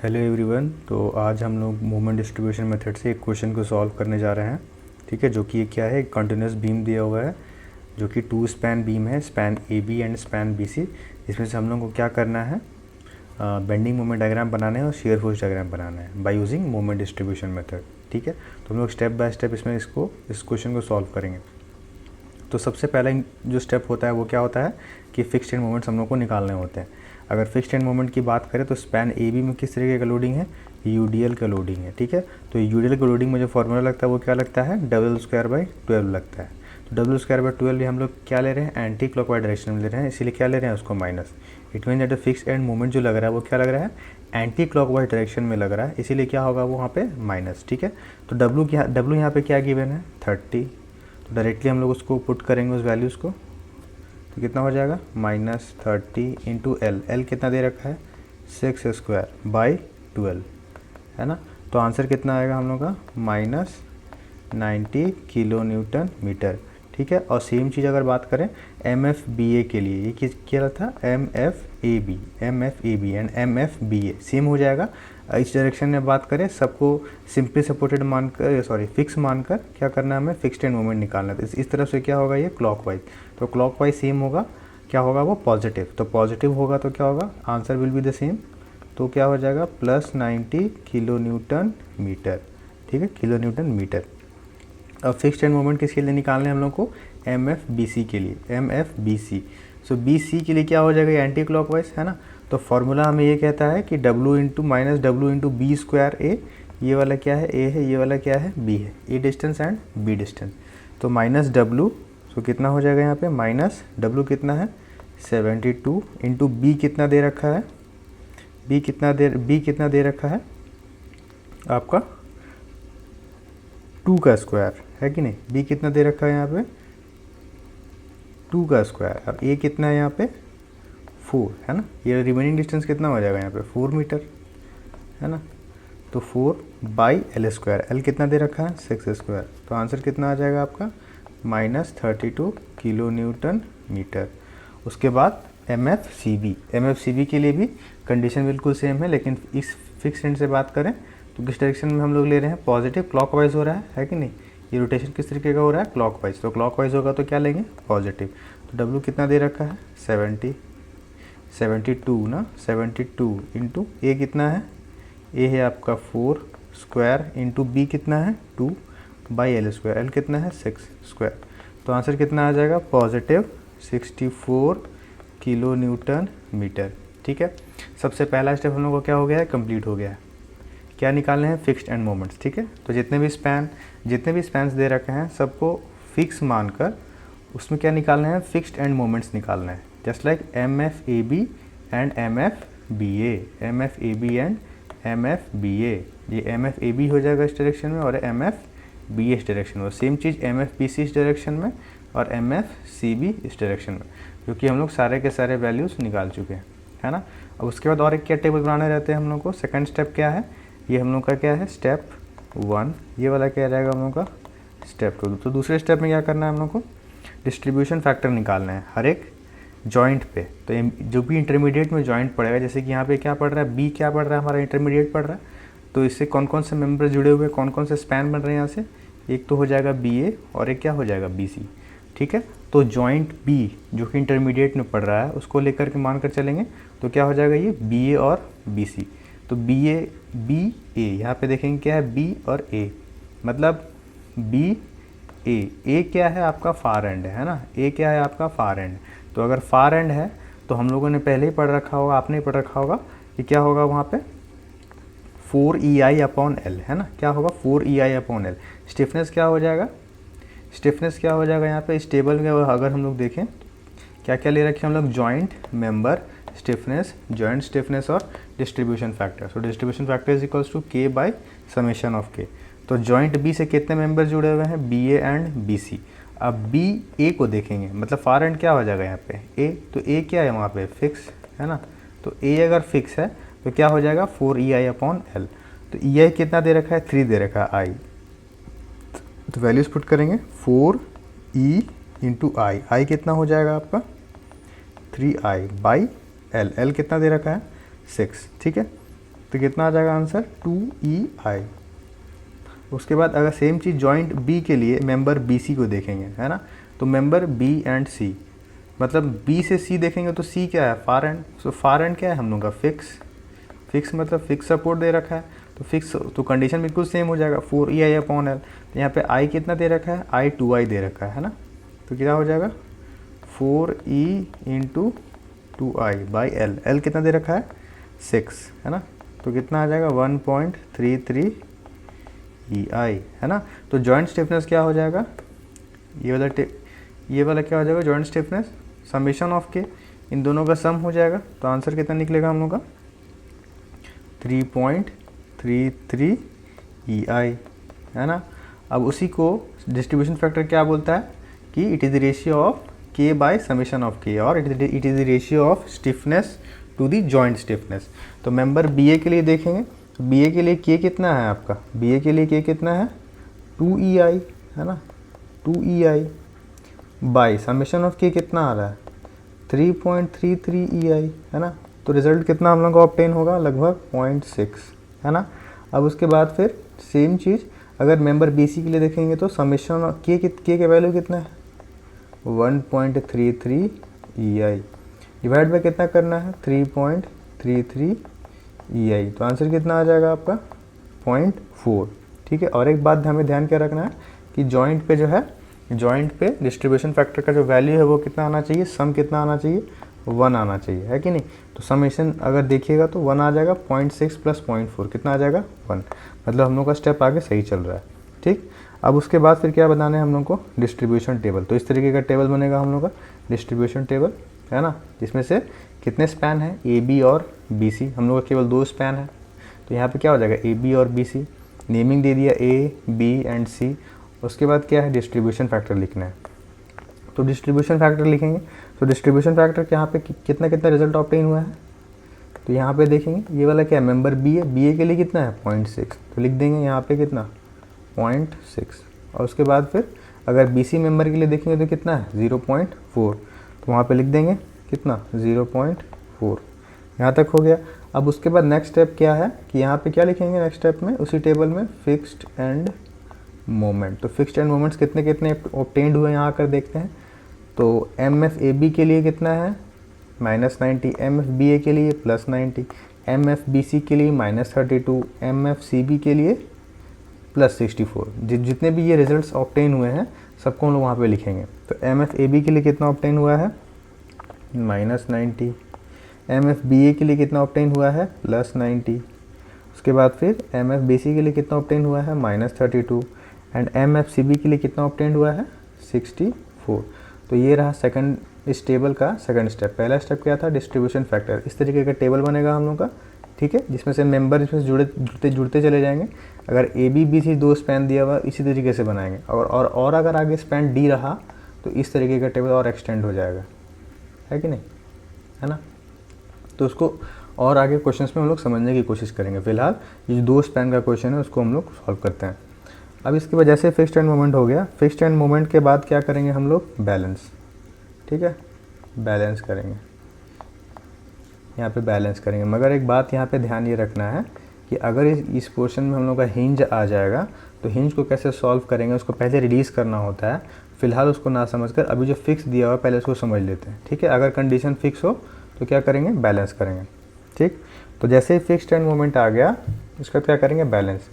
Hello everyone. तो आज हम लोग मोमेंट डिस्ट्रीब्यूशन मेथड से एक क्वेश्चन को सॉल्व करने जा रहे हैं। ठीक है, जो कि ये क्या है, कंटिन्यूस बीम दिया हुआ है जो कि 2 स्पैन बीम है, span A B and span B C. इसमें से हम लोग को क्या करना है, बेंडिंग मोमेंट डायग्राम बनाना है और शियर फोर्स डायग्राम बनाना है by using moment distribution method. ठीक है, तो हम लोग स्टेप बाय स्टेप इसमें इस क्वेश्चन को सॉल्व करेंगे। तो सबसे पहला जो स्टेप होता है वो क्या होता है कि फिक्स्ड एंड मोमेंट्स हम लोग को निकालने होते हैं। अगर फिक्स्ड एंड मोमेंट की बात करें तो स्पैन ए बी में किस तरीके का लोडिंग है, यूडीएल का लोडिंग है। ठीक है, तो यूडीएल का लोडिंग में जो फॉर्मूला लगता है वो क्या लगता है, W²/12 लगता है। तो W²/12 हम लोग क्या ले रहे हैं, एंटी क्लॉकवाइज डायरेक्शन में ले रहे हैं, इसीलिए क्या ले रहे हैं उसको minus. It mean that fixed end moment जो लग रहा है वो क्या लग रहा है, एंटी क्लॉकवाइज डायरेक्शन में लग रहा है, इसीलिए क्या होगा वो वहाँ पे माइनस। ठीक है, तो W यहाँ पे क्या गिवन है, 30। तो डायरेक्टली हम लोग उसको पुट करेंगे उस वैल्यूज़ को, तो कितना हो जाएगा, -30 इंटू एल कितना दे रखा है, 6²/12 है ना। तो आंसर कितना आएगा हम लोग का, -90 किलो न्यूटन मीटर। ठीक है, और सेम चीज़ अगर बात करें MFBA के लिए, ये क्या था, MFAB एंड MFBA सेम हो जाएगा। इस डायरेक्शन में बात करें, सबको सिंपली सपोर्टेड मानकर फिक्स मानकर क्या करना है, हमें फिक्स्ड एंड मोमेंट निकालना है। इस तरफ से क्या होगा, ये क्लॉकवाइज, तो क्लॉकवाइज सेम होगा, क्या होगा वो पॉजिटिव। तो पॉजिटिव होगा तो क्या होगा, answer will be the same. तो क्या हो जाएगा, +90 किलो न्यूटन मीटर। ठीक है, किलो न्यूटन मीटर। अब फिक्स्ड एंड मोमेंट किसके लिए निकालने हैं हम लोग को, MFBC के लिए, MFBC। सो BC के लिए क्या हो जाएगा, एंटी क्लॉकवाइज है ना। तो फॉर्मूला हमें ये कहता है कि W इंटू B²A, ये वाला क्या है, A है, ये वाला क्या है, B है, A distance and B distance. तो -W, सो कितना हो जाएगा यहाँ पे, -W कितना है, 72 इंटू B कितना दे रखा है, B कितना दे रखा है आपका 2 का स्क्वायर है कि नहीं। B कितना दे रखा है यहाँ पे, 2 का स्क्वायर। अब A कितना है यहाँ पे, 4 है ना। ये रिमेनिंग डिस्टेंस कितना हो जाएगा यहाँ पे, 4 मीटर है ना। तो 4/L², L कितना दे रखा है, 6²। तो आंसर कितना आ जाएगा आपका, -32 किलो न्यूटन मीटर। उसके बाद MFCB के लिए भी कंडीशन बिल्कुल सेम है, लेकिन इस फिक्स एंड से बात करें तो किस डायरेक्शन में हम लोग ले रहे हैं, पॉजिटिव, क्लॉकवाइज हो रहा है कि नहीं। ये रोटेशन किस तरीके का हो रहा है, क्लॉकवाइज, तो क्लॉकवाइज होगा तो क्या लेंगे, पॉजिटिव। तो W कितना दे रखा है, 72 ना, 72 इंटू A कितना है, A है आपका 4² इंटू B कितना है, 2/L², L कितना है, 6²। तो आंसर कितना आ जाएगा, +64 किलो न्यूटन मीटर। ठीक है, सबसे पहला स्टेप हम लोग को क्या हो गया है, कंप्लीट हो गया है। क्या निकालने हैं, फिक्स्ड एंड मोमेंट्स। ठीक है, तो जितने भी स्पैन्स दे रखे हैं सबको फिक्स मानकर उसमें क्या निकालना है, फिक्स्ड एंड मोमेंट्स निकालना है। Just like MFAB and MFBA ये MFAB हो जाएगा इस डायरेक्शन में और MFBA इस डायरेक्शन में। सेम चीज़ MFBC इस डायरेक्शन में और MFCB इस डायरेक्शन में, क्योंकि हम लोग सारे के सारे वैल्यूज़ निकाल चुके हैं, है ना। अब उसके बाद और एक क्या टेबल बनाने रहते हैं हम लोग को। सेकंड स्टेप क्या है, ये हम लोग का क्या है, स्टेप 1, ये वाला क्या रहेगा हम लोग का, स्टेप 2। तो दूसरे स्टेप में क्या करना है हम लोग को, डिस्ट्रीब्यूशन फैक्टर निकालना है हर एक जॉइंट पे। तो जो भी इंटरमीडिएट में जॉइंट पड़ेगा, जैसे कि यहाँ पे क्या पड़ रहा है, B क्या पड़ रहा है, हमारा इंटरमीडिएट पड़ रहा है, तो इससे कौन कौन से मेंबर जुड़े हुए हैं, कौन कौन से स्पैन बन रहे हैं यहाँ से, एक तो हो जाएगा BA और एक क्या हो जाएगा, BC। ठीक है, तो जॉइंट B जो कि इंटरमीडिएट में पड़ रहा है उसको लेकर के मान कर चलेंगे, तो क्या हो जाएगा, ये BA और BC। तो BA यहाँ पे देखेंगे क्या है, B और A, मतलब A क्या है आपका, फार एंड है ना, A क्या है आपका, फार एंड। तो अगर फार एंड है तो हम लोगों ने पहले ही पढ़ रखा होगा, आपने ही पढ़ रखा होगा कि क्या होगा वहाँ पे, 4EI/L है ना, क्या होगा, 4EI/L। स्टिफनेस क्या हो जाएगा, यहाँ पे इस टेबल में अगर हम लोग देखें क्या क्या ले रखे हैं हम लोग, joint member stiffness, joint stiffness और distribution factor. So distribution factor is equals to K/σ(k). तो जॉइंट B से कितने मेंबर जुड़े हुए हैं, BA एंड BC। अब BA को देखेंगे, मतलब फार एंड क्या हो जाएगा यहाँ पे, A, तो A क्या है वहाँ पे, फिक्स है ना। तो A अगर फिक्स है तो क्या हो जाएगा, 4EI/L। तो EI कितना दे रखा है, 3 दे रखा है, I। तो वैल्यूज पुट करेंगे, 4E इंटू I कितना हो जाएगा आपका, 3I/L, L कितना दे रखा है, 6। ठीक है, तो कितना आ जाएगा आंसर 2EI। उसके बाद अगर सेम चीज़ जॉइंट बी के लिए मेंबर BC को देखेंगे, है ना, तो मेंबर B एंड C, मतलब B से C देखेंगे तो C क्या है, far and. So far and क्या है हम लोग का, फिक्स मतलब फिक्स सपोर्ट दे रखा है, तो फिक्स तो कंडीशन बिल्कुल सेम हो जाएगा 4EI/L। तो यहाँ पे I कितना दे रखा है, I 2I दे रखा है ना, तो क्या हो जाएगा 4E इंटू 2I/L। L कितना दे रखा है 6, है ना, तो कितना आ जाएगा 1.33 EI, है ना। तो जॉइंट स्टिफनेस क्या हो जाएगा, ये वाला क्या हो जाएगा जॉइंट स्टिफनेस, समेशन ऑफ के, इन दोनों का सम हो जाएगा। तो आंसर कितना निकलेगा हम लोग का 3.33 EI, है ना। अब उसी को डिस्ट्रीब्यूशन फैक्टर क्या बोलता है कि it is the ratio of K by summation of K, और it is the ratio of stiffness to the joint stiffness. तो मेंबर BA के लिए देखेंगे, तो BA के लिए K कितना है आपका, BA के लिए K कितना है 2EI, है ना, 2EI bye summation of K कितना आ रहा है 3.33 EI, है ना। तो रिजल्ट कितना हम लोग का ऑब्टेन होगा, लगभग 0.6, है ना। अब उसके बाद फिर सेम चीज़ अगर मेंबर BC के लिए देखेंगे तो समेशन K के वैल्यू कितना है 1.33 EI, डिवाइड बाय कितना करना है 3.33 EI, तो आंसर कितना आ जाएगा आपका 0.4, ठीक है। और एक बात हमें ध्यान क्या रखना है कि जॉइंट पे जो है, जॉइंट पे डिस्ट्रीब्यूशन फैक्टर का जो वैल्यू है वो कितना आना चाहिए, सम कितना आना चाहिए 1 आना चाहिए, है कि नहीं। तो समेशन अगर देखिएगा तो 1 आ जाएगा, 0.6 प्लस 0.4 कितना आ जाएगा 1, मतलब हम लोग का स्टेप आगे सही चल रहा है, ठीक। अब उसके बाद फिर क्या बनाना है हम लोग को, डिस्ट्रीब्यूशन टेबल। तो इस तरीके का टेबल बनेगा हम लोग का डिस्ट्रीब्यूशन टेबल, है ना, जिसमें से कितने स्पैन है AB और BC, हम लोग का केवल 2 स्पैन है। तो यहाँ पे क्या हो जाएगा AB और BC, नेमिंग दे दिया A, B एंड C। उसके बाद क्या है डिस्ट्रीब्यूशन फैक्टर लिखना है, तो डिस्ट्रीब्यूशन फैक्टर लिखेंगे। तो डिस्ट्रीब्यूशन फैक्टर के यहाँ पे कितना कितना रिजल्ट ऑब्टेन हुआ है, तो यहाँ पे देखेंगे ये वाला क्या है मेंबर B है, BA के लिए कितना है 0.6, तो लिख देंगे यहाँ पे कितना 0.6। और उसके बाद फिर अगर BC मेंबर के लिए देखेंगे तो कितना है 0.4, तो वहाँ पे लिख देंगे कितना 0.4, यहाँ तक हो गया। अब उसके बाद नेक्स्ट स्टेप क्या है कि यहाँ पे क्या लिखेंगे नेक्स्ट स्टेप में, उसी टेबल में फिक्स्ड एंड मोमेंट। तो फिक्स्ड एंड मोमेंट्स कितने कितने ऑब्टेन्ड हुए यहाँ आकर देखते हैं। तो MFAB के लिए कितना है -90, MFBA के लिए +90, MFBC के लिए -32, MFCB के लिए +64। जितने भी ये रिजल्ट्स ऑब्टेन हुए हैं सबको हम लोग वहाँ पे लिखेंगे। तो MFAB के लिए कितना ऑब्टेन हुआ है -90, MFBA के लिए कितना ऑब्टेन हुआ है +90, उसके बाद फिर MFBC के लिए कितना ऑब्टेन हुआ है -32 एंड MFCB के लिए कितना ऑब्टेन हुआ है 64। तो ये रहा सेकंड इस टेबल का सेकंड स्टेप। पहला स्टेप क्या था डिस्ट्रीब्यूशन फैक्टर, इस तरीके का टेबल बनेगा हम लोग का, ठीक है, जिसमें से मेंबर इसमें जुड़ते चले जाएंगे। अगर AB BC 2 स्पैन दिया हुआ इसी तरीके से बनाएंगे, और अगर आगे स्पैन D रहा तो इस तरीके का टेबल और एक्सटेंड हो जाएगा, है कि नहीं, है ना। तो उसको और आगे क्वेश्चंस में हम लोग समझने की कोशिश करेंगे। फिलहाल ये 2 स्पैन का क्वेश्चन है उसको हम लोग सॉल्व करते हैं। अब इसके बाद जैसे फिक्स्ड एंड मोमेंट हो गया, फिक्स्ड एंड मोमेंट के बाद क्या करेंगे हम लोग बैलेंस, ठीक है, बैलेंस करेंगे, यहाँ पे बैलेंस करेंगे। मगर एक बात यहाँ पे ध्यान ये रखना है कि अगर इस पोर्शन में हम लोग का हिंज आ जाएगा तो हिंज को कैसे सॉल्व करेंगे उसको पहले रिलीज़ करना होता है। फिलहाल उसको ना समझकर अभी जो फिक्स दिया हुआ है पहले उसको समझ लेते हैं, ठीक है। अगर कंडीशन फिक्स हो तो क्या करेंगे बैलेंस करेंगे, ठीक। तो जैसे ही फिक्स्ड एंड मोमेंट आ गया उसका क्या करेंगे बैलेंस।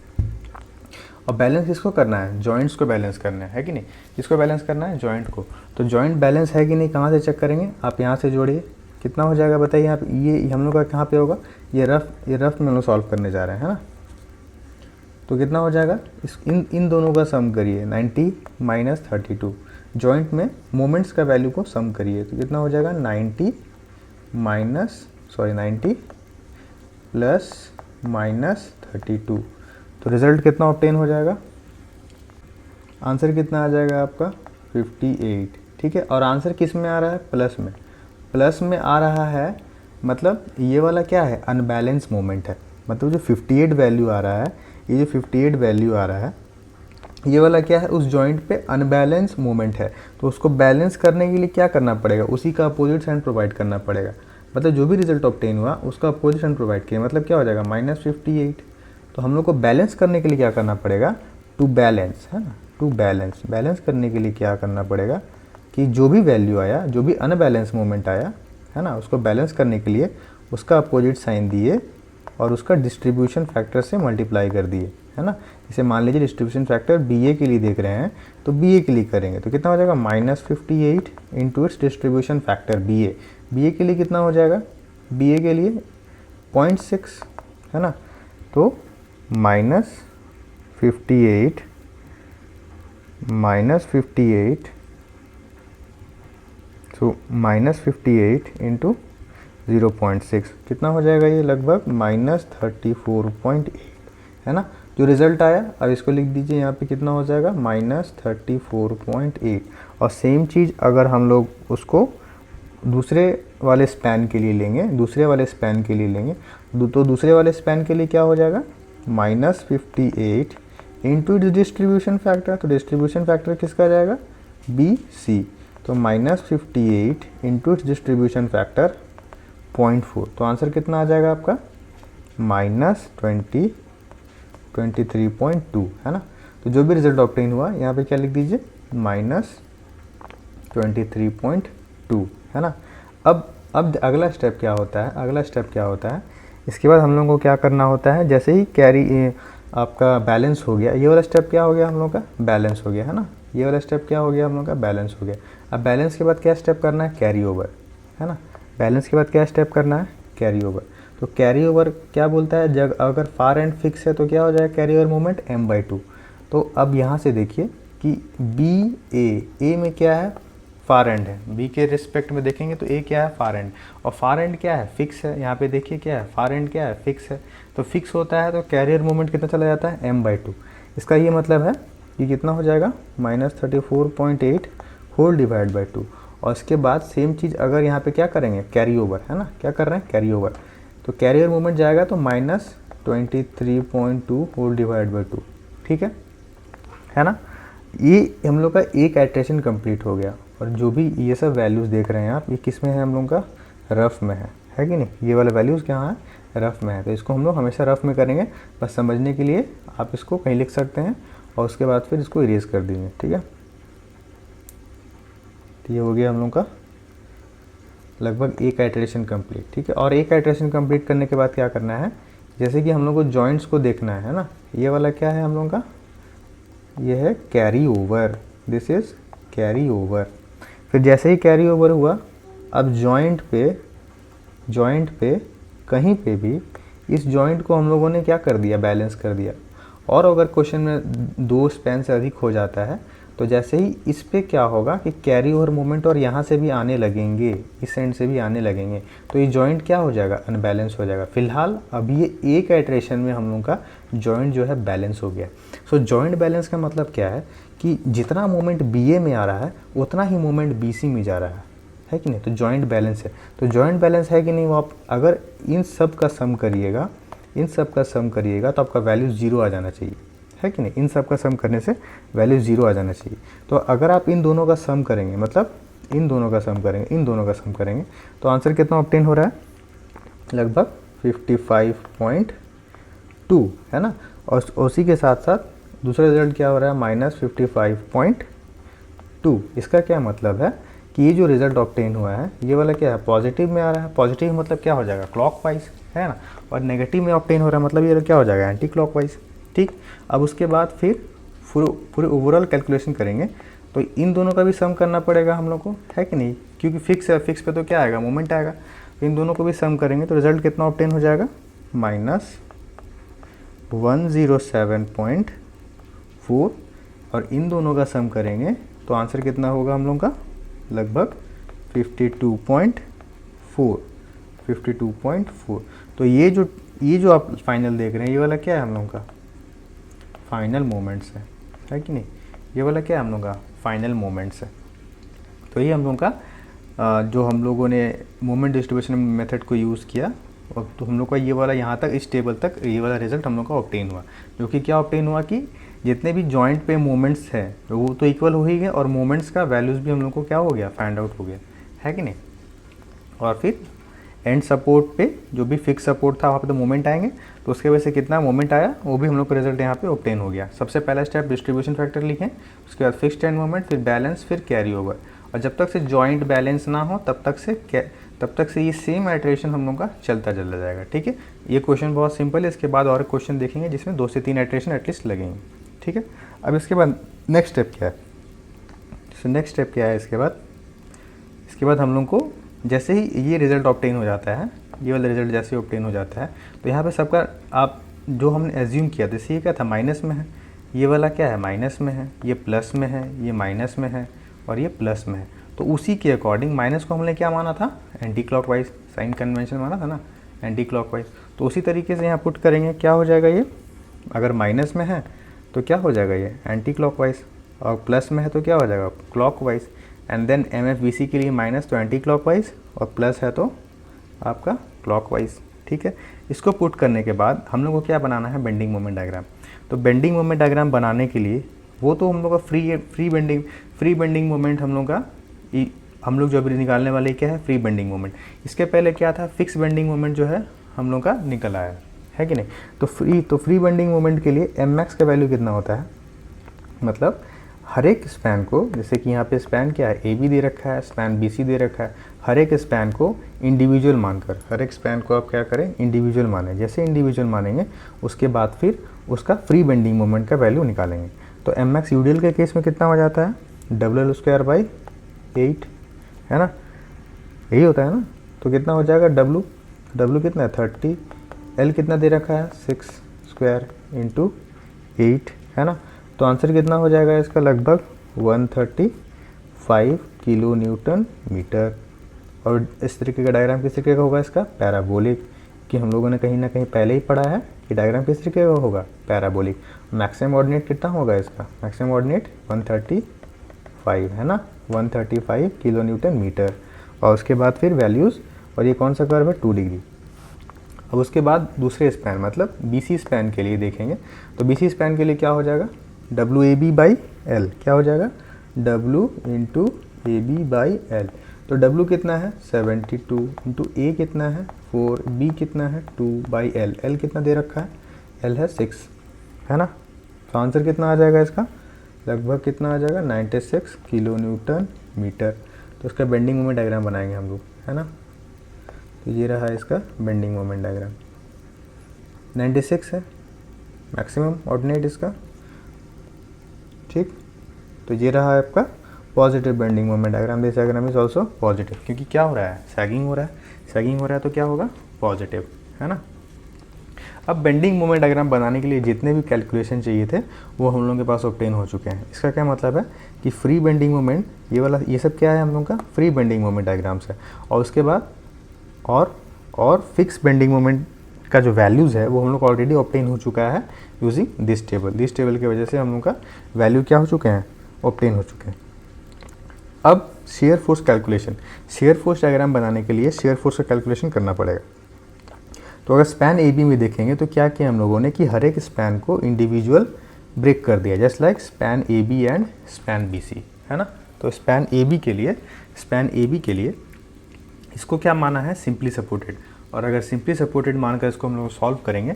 और बैलेंस किसको करना है, जॉइंट्स को बैलेंस करना है कि नहीं, किसको बैलेंस करना है जॉइंट को। तो जॉइंट बैलेंस है कि नहीं कहाँ से चेक करेंगे, आप यहाँ से जोड़िए कितना हो जाएगा बताइए। यहाँ पे ये हम लोग का कहाँ पे होगा, ये रफ में हम लोग सॉल्व करने जा रहे हैं, है ना। तो कितना हो जाएगा इन दोनों का सम करिए 90 - 32, जॉइंट में मोमेंट्स का वैल्यू को सम करिए तो कितना हो जाएगा 90 प्लस -32। तो रिज़ल्ट कितना ऑब्टेन हो जाएगा, आंसर कितना आ जाएगा आपका 58, ठीक है। और आंसर किस में आ रहा है प्लस में आ रहा है, मतलब ये वाला क्या है अनबैलेंस मोमेंट है। मतलब जो 58 वैल्यू आ रहा है, ये जो 58 वैल्यू आ रहा है ये वाला क्या है उस जॉइंट पे अनबैलेंस मोमेंट है। तो उसको बैलेंस करने के लिए क्या करना पड़ेगा, उसी का अपोजिट साइन प्रोवाइड करना पड़ेगा। मतलब जो भी रिजल्ट ऑब्टेन हुआ उसका अपोजिशन प्रोवाइड किया, मतलब क्या हो जाएगा -58। तो हम लोग को बैलेंस करने के लिए क्या करना पड़ेगा, टू बैलेंस, है ना, टू बैलेंस करने के लिए क्या करना पड़ेगा कि जो भी वैल्यू आया, जो भी अनबैलेंस मोमेंट आया, है ना, उसको बैलेंस करने के लिए उसका अपोजिट साइन दिए और उसका डिस्ट्रीब्यूशन फैक्टर से मल्टीप्लाई कर दिए, है ना। जैसे मान लीजिए डिस्ट्रीब्यूशन फैक्टर BA के लिए देख रहे हैं तो BA के लिए करेंगे तो कितना हो जाएगा -58 into its distribution factor BA के लिए कितना हो जाएगा, BA के लिए 0.6, है ना। तो -58 तो -58 इंटू 0.6 कितना हो जाएगा, ये लगभग -34.8, है ना, जो रिज़ल्ट आया। अब इसको लिख दीजिए यहाँ पे कितना हो जाएगा -34.8। और सेम चीज़ अगर हम लोग उसको दूसरे वाले स्पैन के लिए लेंगे, तो दूसरे वाले स्पैन के लिए क्या हो जाएगा -58 इंटू डिस्ट्रीब्यूशन फैक्टर। तो डिस्ट्रीब्यूशन फैक्टर किसका आ जाएगा, BC। तो -58 इंटू डिस्ट्रीब्यूशन फैक्टर 0.4। तो आंसर कितना आ जाएगा आपका -23.2, है ना। तो जो भी रिजल्ट ऑब्टेन हुआ यहाँ पे क्या लिख दीजिए -23.2, है ना। अब अगला स्टेप क्या होता है, इसके बाद हम लोगों को क्या करना होता है, जैसे ही कैरी आपका बैलेंस हो गया, ये वाला स्टेप क्या हो गया हम लोग का, बैलेंस हो गया, है ना। ये वाला स्टेप क्या हो गया हम लोग का, बैलेंस हो गया। अब बैलेंस के बाद क्या स्टेप करना है, कैरी ओवर, है ना। बैलेंस के बाद क्या स्टेप करना है, कैरी ओवर। तो कैरी ओवर क्या बोलता है, जब अगर फार एंड फिक्स है तो क्या हो जाएगा कैरी ओवर मोमेंट m/2। तो अब यहाँ से देखिए कि ए में क्या है, फार एंड है, B के रिस्पेक्ट में देखेंगे तो A क्या है, फार एंड, और फार एंड क्या है, फिक्स है। यहाँ पे देखिए क्या है, फार एंड क्या है, फिक्स है। तो फिक्स होता है तो कैरियर मोमेंट कितना चला जाता है, m/2। इसका ये मतलब है कि कितना हो जाएगा -34.8 होल डिवाइड बाई 2। और इसके बाद सेम चीज़ अगर यहाँ पे क्या करेंगे, कैरी ओवर, है ना, क्या कर रहे हैं, कैरी ओवर। तो कैरियर मोमेंट जाएगा तो -23.2 होल डिवाइड बाई 2, ठीक है ना। ये हम लोग का एक आइट्रेशन कंप्लीट हो गया। और जो भी ये सब वैल्यूज़ देख रहे हैं आप, ये किस में है, हम लोग का रफ़ में है कि नहीं। ये वाला वैल्यूज़ क्या है, रफ़ में है। तो इसको हम लोग हमेशा रफ़ में करेंगे, बस समझने के लिए आप इसको कहीं लिख सकते हैं और उसके बाद फिर इसको इरेज कर देंगे, ठीक है। तो ये हो गया हम लोग का लगभग एक आइट्रेशन कंप्लीट, ठीक है। और एक आइट्रेशन कंप्लीट करने के बाद क्या करना है, जैसे कि हम लोग को जॉइंट्स को देखना है ना। ये वाला क्या है हम लोग का, ये है carry over, this is carry over. फिर जैसे ही कैरी ओवर हुआ, अब जॉइंट पे कहीं पे भी इस जॉइंट को हम लोगों ने क्या कर दिया, बैलेंस कर दिया। और अगर क्वेश्चन में 2 स्पैन से अधिक हो जाता है तो जैसे ही इस पे क्या होगा कि कैरी ओवर मोमेंट और यहाँ से भी आने लगेंगे, इस एंड से भी आने लगेंगे, तो ये जॉइंट क्या हो जाएगा, अनबैलेंस हो जाएगा। फिलहाल अब ये एक आइट्रेशन में हम लोग का जॉइंट जो है बैलेंस हो गया। सो जॉइंट बैलेंस का मतलब क्या है कि जितना मोमेंट BA में आ रहा है उतना ही मोमेंट BC में जा रहा है कि नहीं। तो जॉइंट बैलेंस है। तो जॉइंट बैलेंस है कि नहीं, वो आप अगर इन सब का सम करिएगा तो आपका वैल्यू 0 आ जाना चाहिए, है कि नहीं। इन सब का सम करने से वैल्यू 0 आ जाना चाहिए। तो अगर आप इन दोनों का सम करेंगे, मतलब इन दोनों का सम करेंगे तो आंसर कितना ऑब्टेन हो रहा है, लगभग 55.2, है ना। और उसी के साथ साथ दूसरा रिजल्ट क्या हो रहा है, -55.2। इसका क्या मतलब है कि ये जो रिजल्ट ऑब्टेन हुआ है ये वाला क्या है, पॉजिटिव में आ रहा है। पॉजिटिव मतलब क्या हो जाएगा, क्लॉकवाइज, है ना। और नेगेटिव में ऑब्टेन हो रहा है मतलब ये क्या हो जाएगा, एंटी क्लॉकवाइज, ठीक। अब उसके बाद फिर पूरे ओवरऑल कैलकुलेशन करेंगे तो इन दोनों का भी सम करना पड़ेगा हम लोग को, है कि नहीं, क्योंकि फिक्स है, फिक्स पे तो क्या आएगा, मोमेंट आएगा। तो इन दोनों को भी सम करेंगे तो रिजल्ट कितना ऑब्टेन हो जाएगा, -107.4। और इन दोनों का सम करेंगे तो आंसर कितना होगा हम लोग का, लगभग 52.4। तो ये जो आप फाइनल देख रहे हैं ये वाला क्या है हम लोग का, फाइनल मोमेंट्स है कि नहीं। ये वाला क्या है हम लोग का, फाइनल मोमेंट्स है। तो ये हम लोग का जो हम लोगों ने मोमेंट डिस्ट्रीब्यूशन मेथड को यूज़ किया, और तो हम लोग का ये वाला यहाँ तक इस टेबल तक ये वाला रिजल्ट हम लोग का ऑब्टेन हुआ। जो कि क्या ऑब्टेन हुआ कि जितने भी जॉइंट पे मोमेंट्स हैं वो तो इक्वल हो ही गए, और मोमेंट्स का वैल्यूज़ भी हम लोग को क्या हो गया, फाइंड आउट हो गया, है कि नहीं। और फिर एंड सपोर्ट पे जो भी फिक्स सपोर्ट था वहाँ पे तो मोमेंट आएंगे, तो उसके वजह से कितना मोमेंट आया वो भी हम लोग का रिजल्ट यहाँ पे ऑब्टेन हो गया। सबसे पहला स्टेप डिस्ट्रीब्यूशन फैक्टर लिखें, उसके बाद फिक्स्ड एंड मोमेंट, फिर बैलेंस, फिर कैरी ओवर। और जब तक से जॉइंट बैलेंस ना हो तब तक से ये सेम आइटरेशन हम लोग का चलता जाएगा। ठीक है, ये क्वेश्चन बहुत सिंपल है। इसके बाद और क्वेश्चन देखेंगे जिसमें 2 से 3 आइटरेशन एटलीस्ट लगेंगे। ठीक है, अब इसके बाद नेक्स्ट स्टेप क्या है? नेक्स्ट स्टेप क्या है इसके बाद हम लोग को जैसे ही ये रिज़ल्ट ऑब्टेन हो जाता है, ये वाला रिज़ल्ट जैसे ही ऑब्टेन हो जाता है, तो यहाँ पे सबका आप जो हमने एज्यूम किया था, जैसे ये क्या था माइनस में है, ये वाला क्या है माइनस में है, ये प्लस में है, ये माइनस में है और ये प्लस में है। तो उसी के अकॉर्डिंग माइनस को हमने क्या माना था, एंटी क्लॉकवाइज, साइन कन्वेंशन माना था ना, एंटी क्लॉकवाइज। तो उसी तरीके से यहाँ पुट करेंगे, क्या हो जाएगा ये, अगर माइनस में है तो क्या हो जाएगा ये एंटी क्लॉकवाइज, और प्लस में है तो क्या हो जाएगा क्लॉकवाइज। एंड देन MFBC के लिए माइनस तो एंटी क्लॉकवाइज और प्लस है तो आपका क्लॉकवाइज। ठीक है, इसको पुट करने के बाद हम लोग को क्या बनाना है, बेंडिंग मोमेंट डायग्राम। तो बेंडिंग मोमेंट डायग्राम बनाने के लिए वो तो हम लोग का फ्री बेंडिंग मोमेंट हम लोग जो अभी निकालने वाले क्या है, फ्री बेंडिंग मोमेंट। इसके पहले क्या था, फिक्स बेंडिंग मोमेंट जो है हम लोग का निकल आया है कि नहीं। तो फ्री बेंडिंग मोमेंट के लिए Mmax का वैल्यू कितना होता है, मतलब हर एक स्पैन को, जैसे कि यहाँ पे स्पैन क्या है AB दे रखा है, स्पैन BC दे रखा है, हर एक स्पैन को इंडिविजुअल मानकर, हर एक स्पैन को आप क्या करें इंडिविजुअल मानें। जैसे इंडिविजुअल मानेंगे उसके बाद फिर उसका फ्री बेंडिंग मोमेंट का वैल्यू निकालेंगे। तो Mmax यूडियल के केस में कितना हो जाता है, WL²/8 है ना, यही होता है ना। तो कितना हो जाएगा W कितना है 30, L कितना दे रखा है 6² × 8 है ना। तो आंसर कितना हो जाएगा इसका, लगभग 135 किलो न्यूटन मीटर। और इस तरीके का डायग्राम किस तरीके का होगा इसका, पैराबोलिक, कि हम लोगों ने कहीं ना कहीं पहले ही पढ़ा है कि डायग्राम किस तरीके का होगा, पैराबोलिक। मैक्सिमम ऑर्डिनेट कितना होगा इसका, मैक्सिमम ऑर्डिनेट 135 है ना, 135 किलो न्यूटन मीटर। और उसके बाद फिर वैल्यूज़, और ये कौन सा कर्व है 2 डिग्री। अब उसके बाद दूसरे स्पैन मतलब BC स्पैन के लिए देखेंगे। तो BC स्पैन के लिए क्या हो जाएगा, WAB/L क्या हो जाएगा, W × AB/L। तो W कितना है 72 × A कितना है 4, B कितना है 2/L, L कितना दे रखा है, L है 6 है ना। तो आंसर कितना आ जाएगा इसका, लगभग कितना आ जाएगा 96 किलो न्यूटन मीटर। तो इसका बेंडिंग मोमेंट डायग्राम बनाएंगे हम लोग है ना। तो ये रहा इसका बेंडिंग मोमेंट डायग्राम, 96 है मैक्सिमम ऑर्डिनेट इसका। ठीक, तो ये रहा आपका positive bending moment diagram. This diagram is also positive, क्योंकि क्या हो रहा है, सैगिंग हो रहा है तो क्या होगा पॉजिटिव है ना। अब बेंडिंग मोमेंट डायग्राम बनाने के लिए जितने भी कैलकुलेशन चाहिए थे वो हम लोगों के पास ऑब्टेन हो चुके हैं। इसका क्या मतलब है कि फ्री बेंडिंग मोमेंट, ये सब क्या है हम लोग का फ्री बेंडिंग मोमेंट डायग्राम्स है। और उसके बाद और फिक्स बेंडिंग मोमेंट का जो वैल्यूज़ है वो हम लोग ऑलरेडी ऑब्टेन हो चुका है यूजिंग दिस टेबल की वजह से हम लोग का वैल्यू क्या हो चुके हैं, ऑब्टेन हो चुके हैं। अब shear force calculation, shear force diagram बनाने के लिए शेयर फोर्स का कैलकुलेशन करना पड़ेगा। तो अगर स्पैन AB में देखेंगे तो क्या किया हम लोगों ने कि हर एक स्पैन को इंडिविजुअल ब्रेक कर दिया, just like span AB and span BC है ना। तो स्पैन AB के लिए इसको क्या माना है, सिंपली सपोर्टेड। और अगर सिंपली सपोर्टेड मानकर इसको हम लोग सॉल्व करेंगे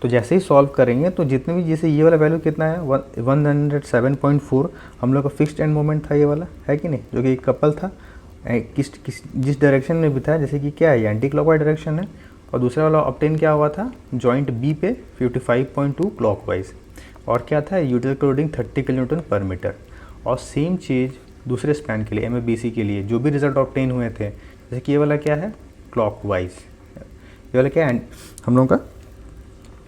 तो जैसे ही सॉल्व करेंगे तो जितने भी, जैसे ये वाला वैल्यू कितना है 107.4 हम लोग का फिक्स्ड एंड मोमेंट था ये वाला है कि नहीं, जो कि एक कपल था जिस डायरेक्शन में भी था, जैसे कि क्या है एंटी क्लॉकवाइज डायरेक्शन है। और दूसरा वाला ऑब्टेन क्या हुआ था जॉइंट B पे 55.2 क्लॉकवाइज, और क्या था यूटिल लोडिंग 30 किलोन्यूटन पर मीटर। और सेम चीज़ दूसरे स्पैन के लिए MFBC के लिए जो भी रिजल्ट ऑब्टेन हुए थे, जैसे कि ये वाला क्या है क्लॉकवाइज, ये वाला क्या है हम लोगों का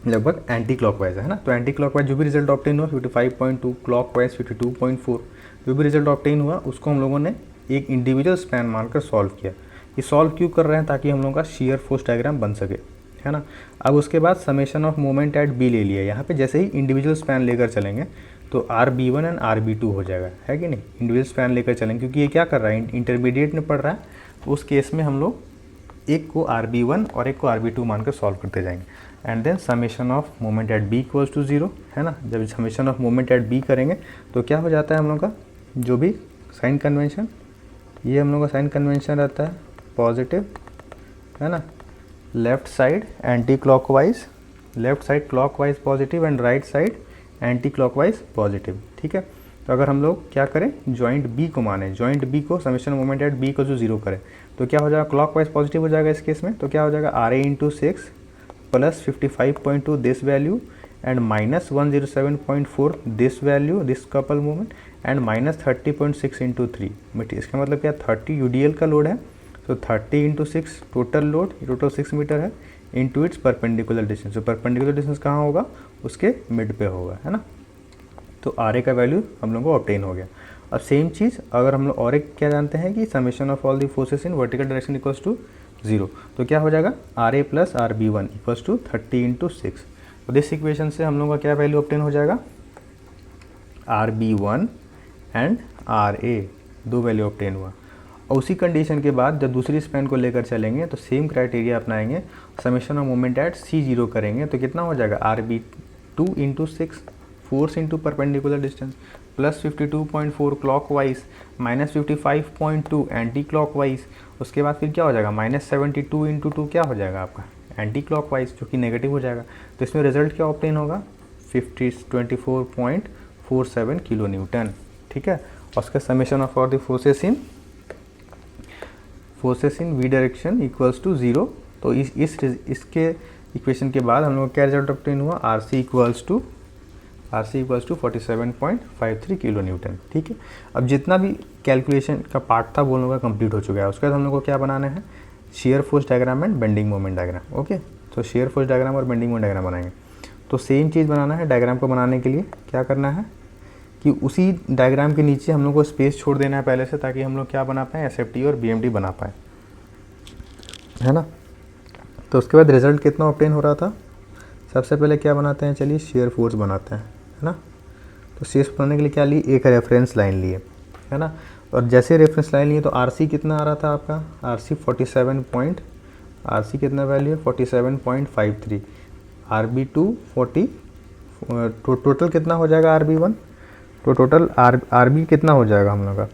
लगभग एंटी क्लॉकवाइज है ना। तो एंटी क्लॉकवाइज जो भी रिजल्ट ऑब्टेन हुआ 55.2, क्लॉकवाइज 52.4, जो भी रिजल्ट ऑब्टेन हुआ उसको हम लोगों ने एक इंडिविजुअल स्पैन मानकर सॉल्व किया। ये सॉल्व क्यों कर रहे हैं, ताकि हम लोगों का शेयर फोर्स डायग्राम बन सके है ना। अब उसके बाद summation of moment at B ले लिया, यहाँ पे जैसे ही इंडिविजुअल स्पैन लेकर चलेंगे तो RB1 एंड RB2 हो जाएगा है कि नहीं, इंडिविजुअल स्पैन लेकर चलेंगे, क्योंकि ये क्या कर रहा है इंटरमीडिएट में पढ़ रहा है। तो उस केस में हम लोग एक को RB1 और एक को RB2 मानकर सॉल्व करते जाएंगे। And then summation of moment at B equals to 0 है ना। जब summation of moment at B करेंगे तो क्या हो जाता है हम लोग का जो भी साइन कन्वेंशन, ये हम लोग का साइन कन्वेंशन रहता है पॉजिटिव है ना, left side anti clockwise, left side clockwise positive and right side anti clockwise positive, ठीक है। तो अगर हम लोग क्या करें, जॉइंट बी को माने, जॉइंट बी को समेशन मोमेंट एट बी को जो 0 करें, तो क्या हो जाएगा, क्लॉकवाइज पॉजिटिव हो जाएगा इस केस में। तो क्या हो जाएगा, R A into 6 plus 55.2 this value and minus 107.4 this value, this couple moment and minus 30.6 into 3। इसका मतलब क्या, 30 यूडीएल का लोड है, तो 30 into 6 total load, total 6 metre है, इंटू इट्स परपेंडिकुलर डिस्टेंस। तो परपेंडिकुलर डिस्टेंस कहाँ होगा, उसके मिड पे होगा, है ना। तो आर ए का वैल्यू हम लोग को ऑब्टेन हो गया। अब सेम चीज़ अगर हम लोग और एक क्या जानते हैं कि summation of all the forces in vertical direction equals to 0, तो क्या हो जाएगा, R A plus R B one equals to 30 into 6। तो दिस इक्वेशन से हम लोग का क्या वैल्यू ऑब्टेन हो जाएगा, R B one and R A, दो वैल्यू ऑब्टेन हुआ। और उसी कंडीशन के बाद जब दूसरी स्पैन को लेकर चलेंगे तो सेम क्राइटेरिया अपनाएंगे, summation of moment at C0 करेंगे, तो कितना हो जाएगा, R B 2 into 6 force into perpendicular distance plus 52.4 clockwise minus 55.2 anti clockwise, उसके बाद फिर क्या हो जाएगा, माइनस 72 इंटू 2 क्या हो जाएगा आपका एंटी क्लॉकवाइज, जो कि नेगेटिव हो जाएगा। तो इसमें रिजल्ट क्या ऑब्टेन होगा, 24.47 किलो न्यूटन, ठीक है। और उसका summation of all the forces in V direction equals to 0। तो इसके इक्वेशन के बाद हम लोग क्या रिजल्ट ऑब्टेन हुआ, R C equals to 47.53 kilo newton, ठीक है। अब जितना भी कैलकुलेशन का पार्ट था वो लोगों का कंप्लीट हो चुका है। उसके बाद हम लोग को क्या बनाना है, shear force diagram and bending moment diagram, okay. तो शेयर फोर्स डायग्राम और बेंडिंग मोमेंट डायग्राम बनाएंगे। तो सेम चीज़ बनाना है, डायग्राम को बनाने के लिए क्या करना है कि उसी डायग्राम के नीचे हम लोग को स्पेस छोड़ देना है पहले से, ताकि हम लोग क्या बना पाएँ, SFT और BMD बना पाएँ, है ना। तो उसके बाद रिजल्ट कितना ऑब्टेन हो रहा था, सबसे पहले क्या बनाते हैं, चलिए शेयर फोर्स बनाते हैं, है ना। तो शेयर बनाने के लिए क्या लिए, एक रेफरेंस लाइन लिए, है ना। और जैसे रेफरेंस लाइन लिए तो RC कितना आ रहा था आपका, RC 47 RC कितना वैल्यू है, 47.53, RB2 40, टोटल कितना हो जाएगा RB1, तो टोटल RB कितना हो जाएगा हम लोग का,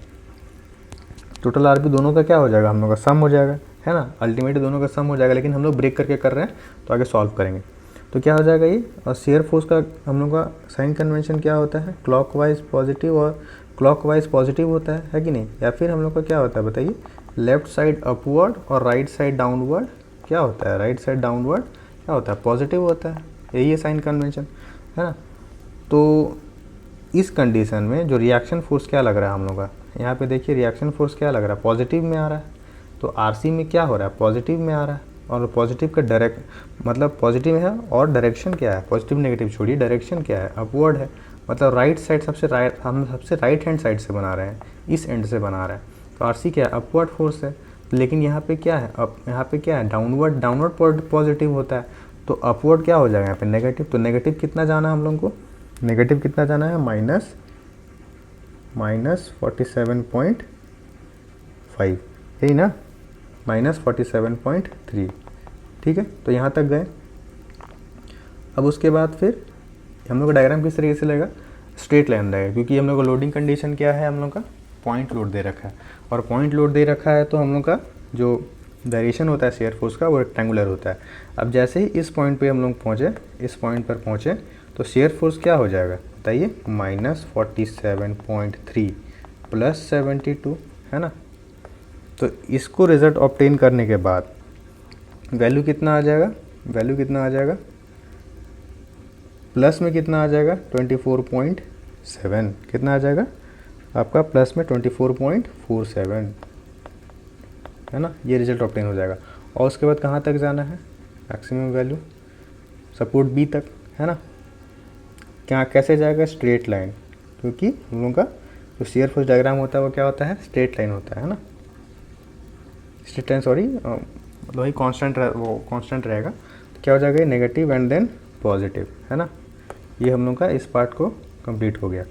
टोटल RB दोनों का क्या हो जाएगा, हम लोग का सम हो जाएगा, है ना। अल्टीमेटली दोनों का सम हो जाएगा, लेकिन हम लोग ब्रेक करके कर रहे हैं तो आगे सॉल्व करेंगे। तो क्या हो जाएगा ये, और शेयर फोर्स का हम लोग का साइन कन्वेंशन क्या होता है, क्लॉकवाइज पॉजिटिव और क्लॉकवाइज पॉजिटिव होता है कि नहीं, या फिर हम लोग का क्या होता है बताइए, लेफ्ट साइड अपवर्ड और राइट साइड डाउनवर्ड क्या होता है, राइट साइड डाउनवर्ड क्या होता है, पॉजिटिव होता है, यही है साइन कन्वेंशन, है ना। तो इस कंडीशन में जो रिएक्शन फोर्स क्या लग रहा है हम लोग का, यहाँ पे देखिए रिएक्शन फोर्स क्या लग रहा है, पॉजिटिव में आ रहा है। तो RC में क्या हो रहा है, पॉजिटिव में आ रहा है, और पॉजिटिव का डायरेक्ट मतलब पॉजिटिव है, और डायरेक्शन क्या है, पॉजिटिव नेगेटिव छोड़िए, डायरेक्शन क्या है, अपवर्ड है, मतलब राइट साइड हम सबसे राइट हैंड साइड से बना रहे हैं, इस एंड से बना रहे हैं। तो RC क्या है, अपवर्ड फोर्स है, लेकिन यहाँ पे क्या है, यहाँ पे क्या है, डाउनवर्ड पॉजिटिव होता है, तो अपवर्ड क्या हो जाएगा यहाँ पे, नेगेटिव। तो नेगेटिव कितना जाना है हम लोग को, नेगेटिव कितना जाना है, माइनस 47.5, यही ना, -47.3, ठीक है। तो यहाँ तक गए। अब उसके बाद फिर हम लोग का डायग्राम किस तरीके से लगेगा, स्ट्रेट लाइन रहेगा, क्योंकि हम लोग का लोडिंग कंडीशन क्या है, हम लोग का पॉइंट लोड दे रखा है, और पॉइंट लोड दे रखा है तो हम लोग का जो डायरेक्शन होता है शेयर फोर्स का वो रेक्टेंगुलर होता है। अब जैसे ही इस पॉइंट पे हम लोग पहुँचे, इस पॉइंट पर पहुँचे, तो शेयर फोर्स क्या हो जाएगा बताइए, -47.3 प्लस 72, है ना। तो इसको रिजल्ट ऑब्टेन करने के बाद वैल्यू कितना आ जाएगा, प्लस में कितना आ जाएगा, 24.7, कितना आ जाएगा आपका, प्लस में 24.47, है ना। ये रिजल्ट ऑब्टेन हो जाएगा। और उसके बाद कहाँ तक जाना है, मैक्सिमम वैल्यू सपोर्ट बी तक, है ना। क्या कैसे जाएगा, स्ट्रेट लाइन, क्योंकि हम लोगों का जो शेयर फोर्स डायग्राम होता है वो क्या होता है, स्ट्रेट लाइन होता है ना, स्ट्रेट लाइन, सॉरी वही कांस्टेंट रहेगा। तो क्या हो जाएगा, नेगेटिव एंड देन पॉजिटिव, है ना। ये हम लोग का इस पार्ट को कंप्लीट हो गया।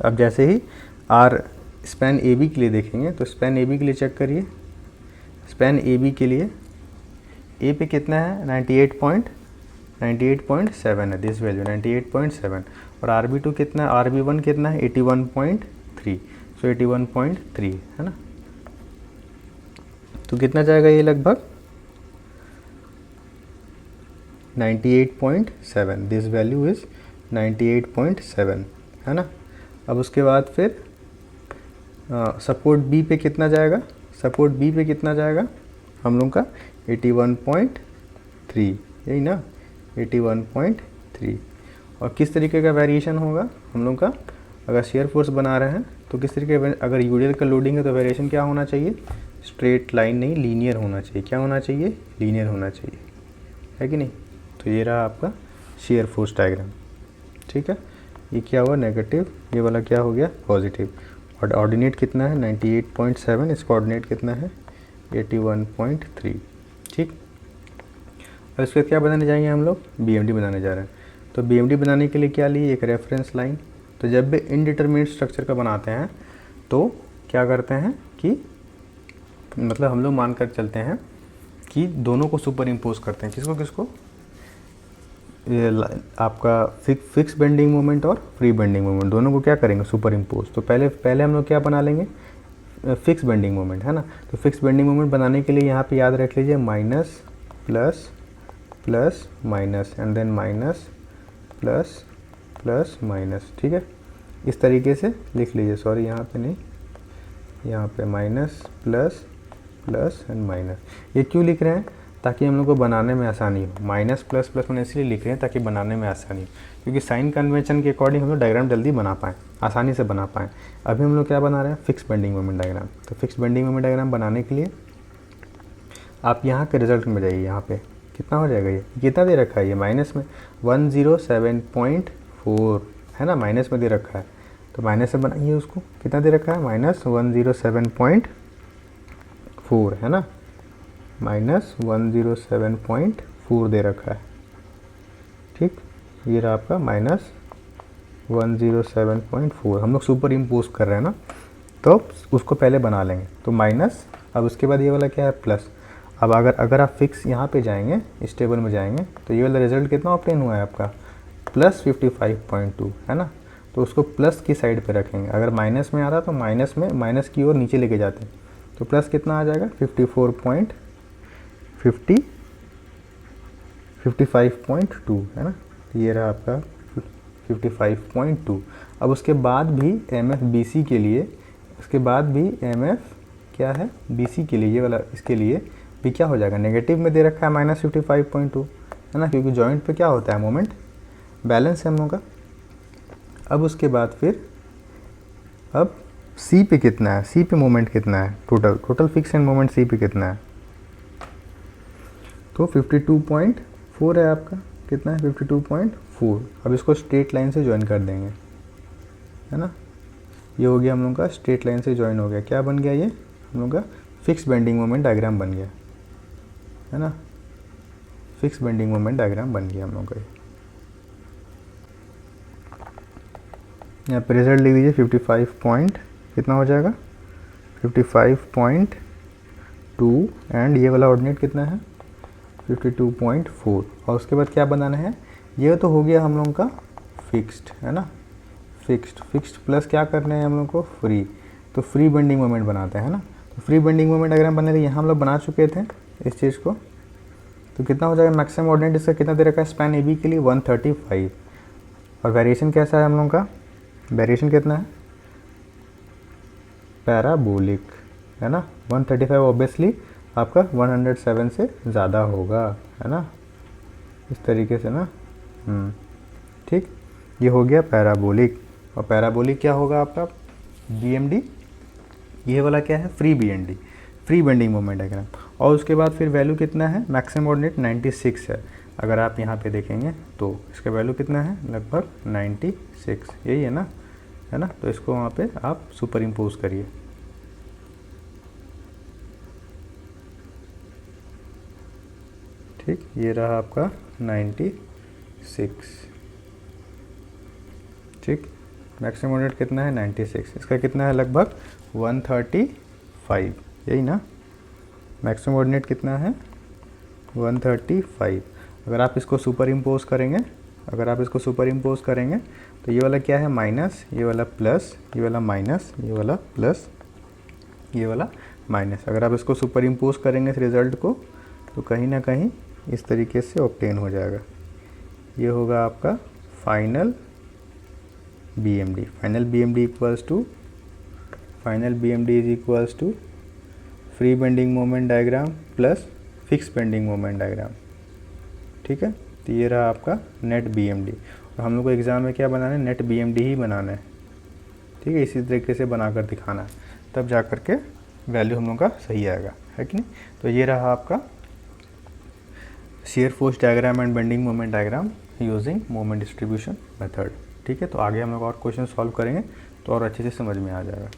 अब जैसे ही आर स्पैन AB के लिए देखेंगे, तो स्पैन AB के लिए चेक करिए, स्पैन AB के लिए ए पे कितना है, 98.7 है, दिस वैल्यू 98.7, और RB2 कितना है, RB1 कितना है, 81.3, सो 81.3, है ना। तो कितना जाएगा ये, लगभग 98.7, दिस वैल्यू इज़ 98.7, है ना। अब उसके बाद फिर सपोर्ट बी पे कितना जाएगा, सपोर्ट बी पे कितना जाएगा हम लोग का 81.3, यही ना, 81.3। और किस तरीके का वेरिएशन होगा हम लोग का, अगर शेयर फोर्स बना रहे हैं तो किस तरीके, अगर यूडियल का लोडिंग है तो वेरिएशन क्या होना चाहिए, स्ट्रेट लाइन नहीं, लीनियर होना चाहिए। क्या होना चाहिए, लीनियर होना चाहिए, है कि नहीं। तो ये रहा आपका शेयर फोर्स डायग्राम, ठीक है। ये क्या हुआ नेगेटिव, ये वाला क्या हो गया पॉजिटिव। और ऑर्डिनेट कितना है 98.7, इसका ऑर्डिनेट कितना है 81.3, ठीक। और इसके बाद क्या बनाने जाएंगे हम लोग, BMD बनाने जा रहे हैं। तो BMD बनाने के लिए क्या लिए, एक रेफरेंस लाइन। तो जब भी इनडिटरमिनेट स्ट्रक्चर का बनाते हैं तो क्या करते हैं कि मतलब हम लोग मान कर चलते हैं कि दोनों को सुपर इम्पोज करते हैं, किसको किसको, ये आपका फिक्स बेंडिंग मोमेंट और फ्री बेंडिंग मोमेंट, दोनों को क्या करेंगे सुपर इम्पोज। तो पहले हम लोग क्या बना लेंगे, फिक्स बेंडिंग मोमेंट, है ना। तो फिक्स बेंडिंग मोमेंट बनाने के लिए यहाँ पे याद रख लीजिए minus plus plus minus and then minus plus plus minus, ठीक है। इस तरीके से लिख लीजिए, सॉरी यहाँ पे नहीं, यहाँ पे minus plus plus and minus. ये क्यों लिख रहे हैं, ताकि हम लोग को बनाने में आसानी हो। माइनस प्लस प्लस मैंने इसलिए लिख रहे हैं ताकि बनाने में आसानी हो, क्योंकि साइन कन्वेंशन के अकॉर्डिंग हम लोग डायग्राम जल्दी बना पाएँ, आसानी से बना पाएँ। अभी हम लोग क्या बना रहे हैं, फिक्स बेंडिंग मोमेंट डायग्राम। तो फिक्स बेंडिंग मोमेंट डायग्राम बनाने के लिए आप यहाँ के रिजल्ट में जाइए, यहाँ पे कितना हो जाएगा, ये कितना दे रखा है, ये माइनस में 107.4, है ना, माइनस में दे रखा है। तो माइनस से बनाइए उसको, कितना दे रखा है माइनस 107.4, है ना, माइनस 107.4 दे रखा है, ठीक। ये रहा आपका माइनस 107.4, हम लोग सुपर इम्पोज कर रहे हैं ना, तो उसको पहले बना लेंगे। तो माइनस, अब उसके बाद ये वाला क्या है प्लस। अब अगर आप फिक्स यहाँ पे जाएंगे, इस टेबल में जाएंगे, तो ये वाला रिजल्ट कितना ऑब्टेन हुआ है आपका प्लस 55.2, है ना। तो उसको प्लस की साइड पे रखेंगे। अगर माइनस में आ रहा तो माइनस में, माइनस की ओर नीचे लेके जाते हैं, तो प्लस कितना आ जाएगा 55.2, है ना। ये रहा आपका 55.2। अब उसके बाद भी MF BC के लिए, उसके बाद भी MF क्या है BC के लिए, ये वाला इसके लिए भी क्या हो जाएगा, नेगेटिव में दे रखा है माइनस 55.2, है ना, क्योंकि जॉइंट पे क्या होता है मोमेंट बैलेंस है हम लोग का। अब उसके बाद फिर अब C पे कितना है, C पे मोमेंट कितना है, total fix end moment C पे कितना है, तो 52.4 है आपका, कितना है 52.4। अब इसको स्ट्रेट लाइन से ज्वाइन कर देंगे, है ना। ये हो गया हम लोग का स्ट्रेट लाइन से ज्वाइन हो गया, क्या बन गया, ये हम लोग का फिक्स बेंडिंग मोमेंट डायग्राम बन गया, है ना। फिक्स बेंडिंग मोमेंट डायग्राम बन गया हम लोग का। यहाँ पे रिजल्ट लिख दीजिए 55 पॉइंट कितना हो जाएगा 55.2 एंड ये वाला ऑर्डिनेट कितना है 52.4। और उसके बाद क्या बनाना है, ये तो हो गया हम लोगों का फिक्स्ड, है ना। फिक्स्ड प्लस क्या करना है हम लोग को फ्री, तो फ्री बेंडिंग मोमेंट बनाते हैं ना। तो फ्री बेंडिंग मोमेंट डायग्राम बनने के लिए यहाँ हम लोग बना चुके थे इस चीज़ को। तो कितना हो जाएगा मैक्सिमम ऑर्डिनेट इसका कितना दे रखा है स्पैन AB के लिए 135। और वेरिएशन कैसा है हम लोगों का, वेरिएशन कितना है पैराबोलिक, है ना। 135 ऑब्वियसली आपका 107 से ज़्यादा होगा, है ना, इस तरीके से ना। ठीक, ये हो गया पैराबोलिक। और पैराबोलिक क्या होगा आपका BMD, ये वाला क्या है free BMD, free bending moment diagram. और उसके बाद फिर वैल्यू कितना है मैक्सिमम ऑर्डिनेट 96 है। अगर आप यहाँ पे देखेंगे तो इसका वैल्यू कितना है लगभग 96, यही है ना, तो इसको वहाँ पे आप सुपर इम्पोज करिए। ठीक, ये रहा आपका 96। ठीक, मैक्सिमम ऑर्डिनेट कितना है 96, इसका कितना है लगभग 135, यही ना। मैक्सिमम ऑर्डिनेट कितना है 135। अगर आप इसको सुपर इम्पोज करेंगे, तो ये वाला क्या है माइनस, ये वाला प्लस, ये वाला माइनस, ये वाला प्लस, ये वाला माइनस। अगर आप इसको सुपर इम्पोज करेंगे इस रिज़ल्ट को, तो कहीं ना कहीं इस तरीके से ऑब्टेन हो जाएगा। ये होगा आपका final BMD। Final BMD is equals to free bending moment diagram plus fix bending moment diagram. ठीक है, तो ये रहा आपका नेट BMD। और हम लोग को एग्ज़ाम में क्या बनाना है, नेट BMD ही बनाना है। ठीक है, इसी तरीके से बनाकर दिखाना है, तब जा कर के वैल्यू हम लोग का सही आएगा, है कि नहीं। तो ये रहा आपका shear force diagram and bending moment diagram using moment distribution method. ठीक है, तो आगे हम लोग और क्वेश्चन सॉल्व करेंगे तो और अच्छे से समझ में आ जाएगा।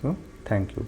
So thank you.